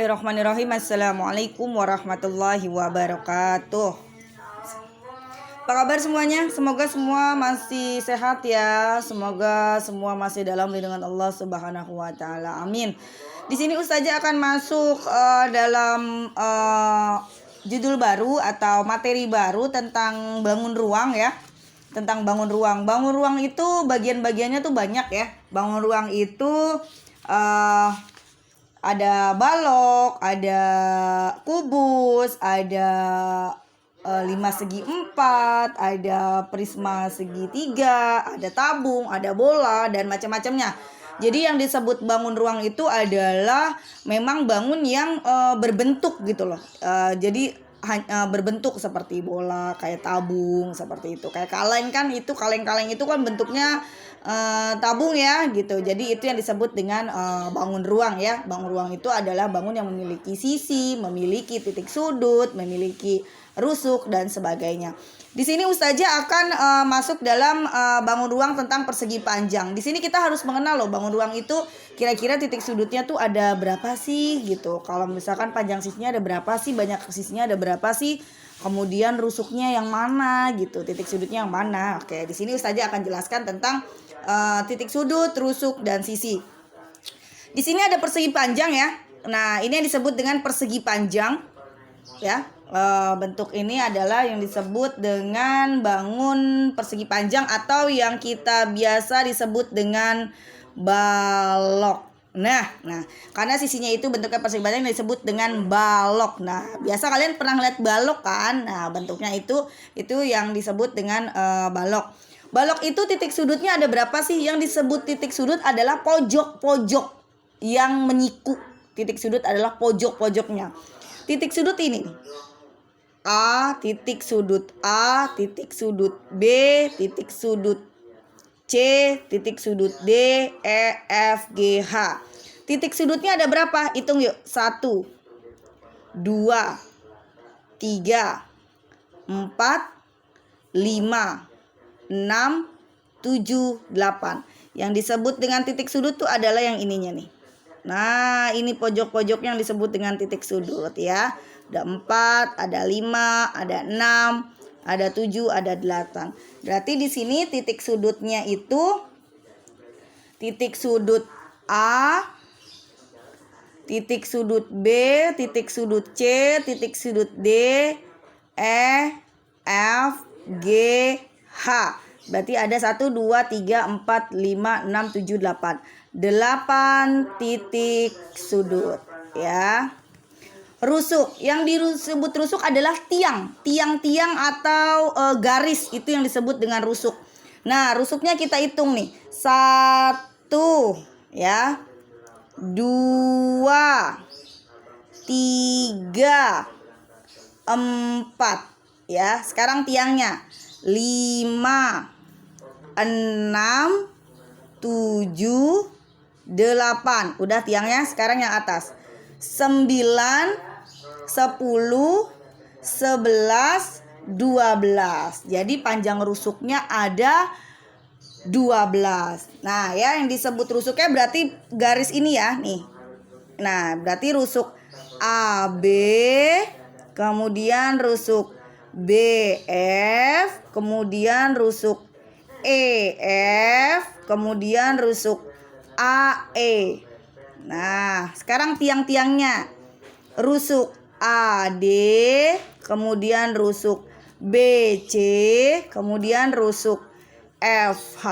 Bismillahirrahmanirrahim. Assalamualaikum warahmatullahi wabarakatuh. Apa kabar semuanya? Semoga semua masih sehat ya. Semoga semua masih dalam lindungan Allah Subhanahu wa taala. Amin. Di sini Ustazah akan masuk dalam judul baru atau materi baru tentang bangun ruang ya. Tentang bangun ruang. Bangun ruang itu bagian-bagiannya tuh banyak ya. Bangun ruang itu ada balok, ada kubus, ada 5×4, ada prisma segitiga, ada tabung, ada bola, dan macam-macamnya. Jadi yang disebut bangun ruang itu adalah memang bangun yang berbentuk gitu loh. Jadi berbentuk seperti bola, kayak tabung, seperti itu. Kayak kaleng kan, itu kaleng-kaleng itu kan bentuknya tabung ya gitu. Jadi itu yang disebut dengan bangun ruang ya. Bangun ruang itu adalah bangun yang memiliki sisi, memiliki titik sudut, memiliki rusuk dan sebagainya. Di sini Ustazah akan masuk dalam bangun ruang tentang persegi panjang. Di sini kita harus mengenal loh bangun ruang itu kira-kira titik sudutnya tuh ada berapa sih gitu. Kalau misalkan panjang sisinya ada berapa sih, banyak sisinya ada berapa sih, kemudian rusuknya yang mana gitu, titik sudutnya yang mana. Oke, di sini Ustazah akan jelaskan tentang titik sudut, rusuk, dan sisi. Di sini ada persegi panjang ya. Nah, ini yang disebut dengan persegi panjang ya. Bentuk ini adalah yang disebut dengan bangun persegi panjang atau yang kita biasa disebut dengan balok. Nah, karena sisinya itu bentuknya persegi panjang disebut dengan balok. Nah, biasa kalian pernah lihat balok kan? Nah, bentuknya itu yang disebut dengan balok. Balok itu titik sudutnya ada berapa sih? Yang disebut titik sudut adalah pojok-pojok yang menyiku. Titik sudut adalah pojok-pojoknya. Titik sudut ini A, titik sudut A, titik sudut B, titik sudut C, titik sudut D, E, F, G, H. Titik sudutnya ada berapa? Hitung yuk. 1, 2, 3, 4, 5, 6, 7, 8. Yang disebut dengan titik sudut tuh adalah yang ininya nih. Nah, ini pojok-pojok yang disebut dengan titik sudut ya. Ada 4, ada 5, ada 6, ada 7, ada 8. Berarti di sini titik sudutnya itu titik sudut A, titik sudut B, titik sudut C, titik sudut D, E, F, G, H. Berarti ada 1, 2, 3, 4, 5, 6, 7, 8. 8 titik sudut ya. Rusuk, yang disebut rusuk adalah tiang-tiang atau garis, itu yang disebut dengan rusuk. Nah, rusuknya kita hitung nih. 1 ya. 2, 3, 4 ya. Sekarang tiangnya 5, 6, 7, 8. Udah tiangnya. Sekarang yang atas 9, 10, 11, 12. Jadi panjang rusuknya ada 12. Nah ya, yang disebut rusuknya berarti garis ini ya nih. Nah berarti rusuk AB, kemudian rusuk BF, kemudian rusuk EF, kemudian rusuk AE. Nah, sekarang tiang-tiangnya. Rusuk AD, kemudian rusuk BC, kemudian rusuk FH,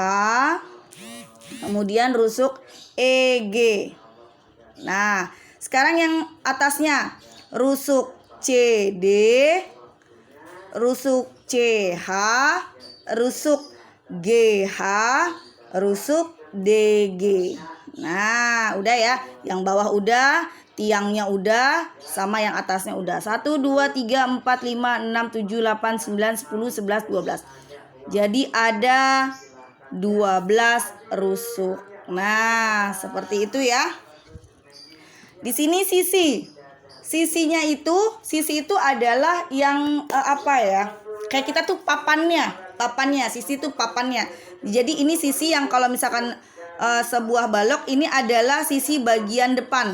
kemudian rusuk EG. Nah, sekarang yang atasnya rusuk CD, rusuk CH, rusuk GH, rusuk DG. Nah, udah ya. Yang bawah udah, tiangnya udah, sama yang atasnya udah. 1, 2, 3, 4, 5, 6, 7, 8, 9, 10, 11, 12. Jadi ada 12 rusuk. Nah, seperti itu ya. Di sini sisi. Sisi itu adalah yang apa ya? Kayak kita tuh papannya. Sisi itu papannya. Jadi ini sisi yang kalau misalkan sebuah balok ini adalah sisi bagian depan.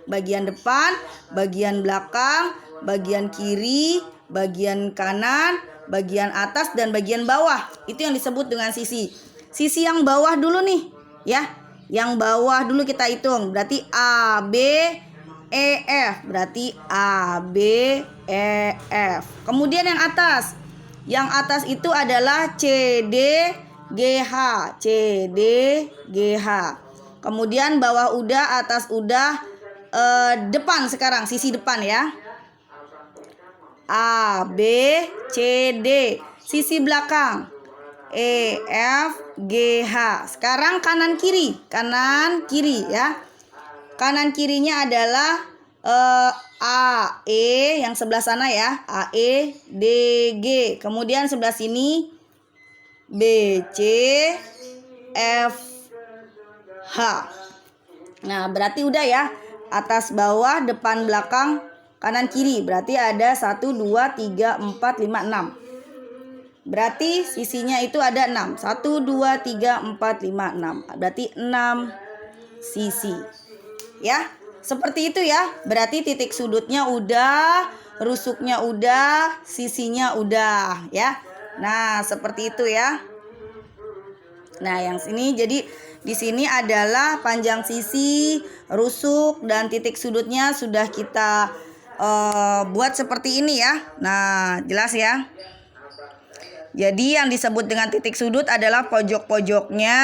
bagian depan, bagian belakang, bagian kiri, bagian kanan, bagian atas, dan bagian bawah. Itu yang disebut dengan sisi. Sisi yang bawah dulu nih, ya. Yang bawah dulu kita hitung. Berarti A, B, E, F. Berarti A, B, E, F. Kemudian yang atas. Yang atas itu adalah C, D, G, H. C, D, G, H. Kemudian bawah udah, atas udah, depan sekarang, sisi depan ya. A, B, C, D. Sisi belakang E, F, G, H. Sekarang kanan kiri ya. Kanan kirinya adalah A, E yang sebelah sana ya. A, E, D, G. Kemudian sebelah sini B, C, F, H. Nah, berarti udah ya. Atas bawah, depan belakang, kanan kiri. Berarti ada 1, 2, 3, 4, 5, 6. Berarti sisinya itu ada 6. 1, 2, 3, 4, 5, 6. Berarti 6 sisi. Ya, seperti itu ya. Berarti titik sudutnya udah, rusuknya udah, sisinya udah ya. Nah, seperti itu ya. Nah, yang sini jadi di sini adalah panjang sisi, rusuk, dan titik sudutnya sudah kita buat seperti ini ya. Nah, jelas ya. Jadi yang disebut dengan titik sudut adalah pojok-pojoknya.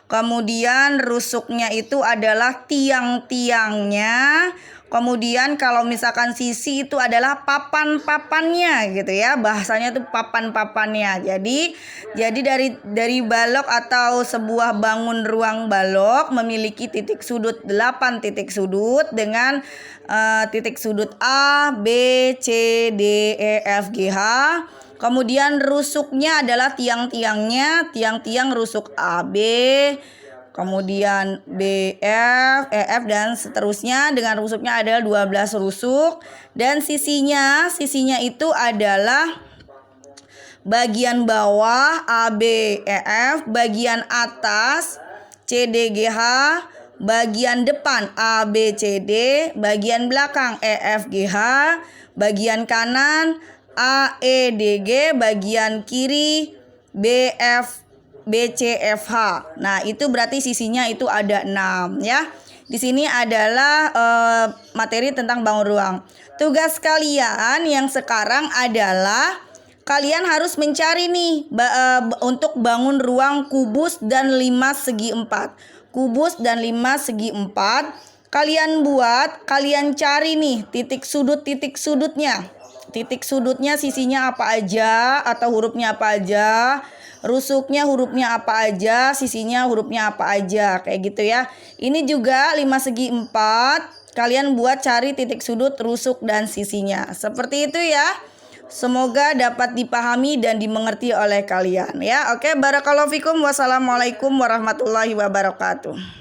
Kemudian rusuknya itu adalah tiang-tiangnya. Kemudian kalau misalkan sisi itu adalah papan-papannya gitu ya. Bahasanya tuh papan-papannya. Jadi dari balok atau sebuah bangun ruang balok memiliki titik sudut 8 titik sudut dengan titik sudut A, B, C, D, E, F, G, H. Kemudian rusuknya adalah tiang-tiangnya, tiang-tiang rusuk A, B, kemudian B, F, E, F, dan seterusnya dengan rusuknya adalah 12 rusuk. Dan sisinya itu adalah bagian bawah A, B, E, F, bagian atas C, D, G, H, bagian depan A, B, C, D, bagian belakang E, F, G, H, bagian kanan A, E, D, G, bagian kiri B, F, B, C, F, H. Nah, itu berarti sisinya itu ada 6 ya. Di sini adalah materi tentang bangun ruang. Tugas kalian yang sekarang adalah kalian harus mencari nih untuk bangun ruang kubus dan 5 segi 4. Kubus dan 5 segi 4. Kalian cari nih titik sudutnya. Titik sudutnya sisinya apa aja atau hurufnya apa aja. Rusuknya hurufnya apa aja, sisinya hurufnya apa aja, kayak gitu ya. Ini juga 5 segi 4. Kalian buat cari titik sudut, rusuk, dan sisinya. Seperti itu ya. Semoga dapat dipahami dan dimengerti oleh kalian ya. Oke, barakallahu fikum. Wassalamualaikum warahmatullahi wabarakatuh.